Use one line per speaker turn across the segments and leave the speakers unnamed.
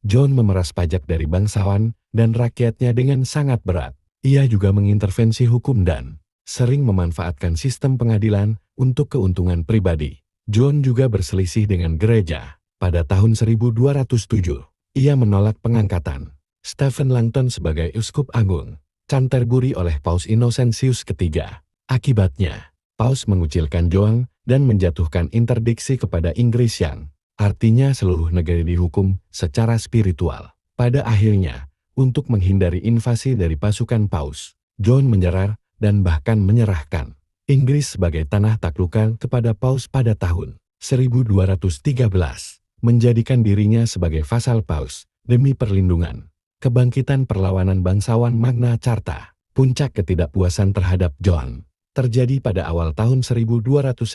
John memeras pajak dari bangsawan dan rakyatnya dengan sangat berat. Ia juga mengintervensi hukum dan sering memanfaatkan sistem pengadilan untuk keuntungan pribadi. John juga berselisih dengan gereja. Pada tahun 1207, ia menolak pengangkatan Stephen Langton sebagai uskup agung Canterbury oleh Paus Innocentius III. Akibatnya, Paus mengucilkan John dan menjatuhkan interdiksi kepada Inggris yang artinya seluruh negara dihukum secara spiritual. Pada akhirnya, untuk menghindari invasi dari pasukan Paus, John menyerah dan bahkan menyerahkan Inggris sebagai tanah taklukan kepada Paus pada tahun 1213, menjadikan dirinya sebagai vasal Paus demi perlindungan kebangkitan perlawanan bangsawan Magna Carta. Puncak ketidakpuasan terhadap John terjadi pada awal tahun 1215,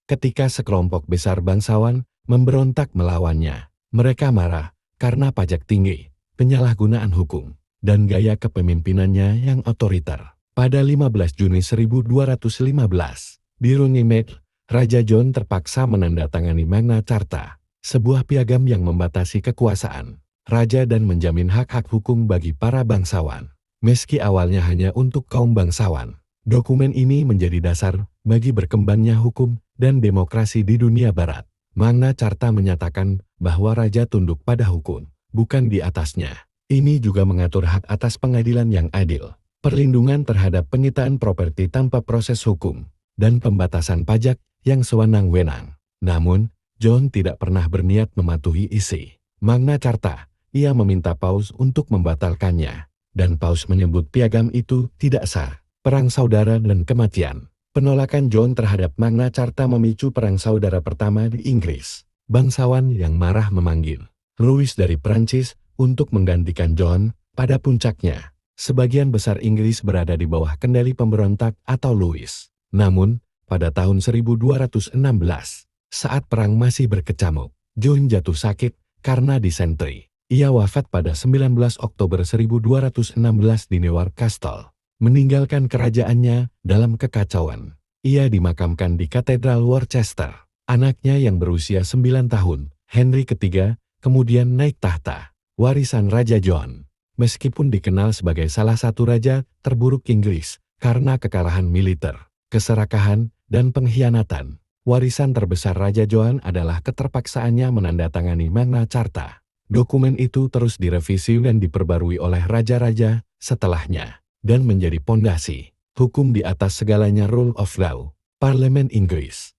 ketika sekelompok besar bangsawan memberontak melawannya. Mereka marah karena pajak tinggi, penyalahgunaan hukum, dan gaya kepemimpinannya yang otoriter. Pada 15 Juni 1215, di Runnymede, Raja John terpaksa menandatangani Magna Carta, sebuah piagam yang membatasi kekuasaan raja dan menjamin hak-hak hukum bagi para bangsawan. Meski awalnya hanya untuk kaum bangsawan, dokumen ini menjadi dasar bagi berkembangnya hukum dan demokrasi di dunia barat. Magna Carta menyatakan bahwa raja tunduk pada hukum, bukan di atasnya. Ini juga mengatur hak atas pengadilan yang adil, perlindungan terhadap penyitaan properti tanpa proses hukum, dan pembatasan pajak yang sewenang-wenang. Namun, John tidak pernah berniat mematuhi isi Magna Carta. Ia meminta Paus untuk membatalkannya, dan Paus menyebut piagam itu tidak sah. Perang Saudara dan Kematian. Penolakan John terhadap Magna Carta memicu Perang Saudara pertama di Inggris. Bangsawan yang marah memanggil Louis dari Prancis untuk menggantikan John. Pada puncaknya, sebagian besar Inggris berada di bawah kendali pemberontak atau Louis. Namun, pada tahun 1216, saat perang masih berkecamuk, John jatuh sakit karena disentri. Ia wafat pada 19 Oktober 1216 di Newark Castle, meninggalkan kerajaannya dalam kekacauan. Ia dimakamkan di Katedral Worcester. Anaknya yang berusia 9 tahun, Henry III, kemudian naik tahta, warisan Raja John. Meskipun dikenal sebagai salah satu raja terburuk Inggris karena kekalahan militer, keserakahan, dan pengkhianatan, warisan terbesar Raja John adalah keterpaksaannya menandatangani Magna Carta. Dokumen itu terus direvisi dan diperbarui oleh raja-raja setelahnya, dan menjadi pondasi hukum di atas segalanya rule of law. Parlemen Inggris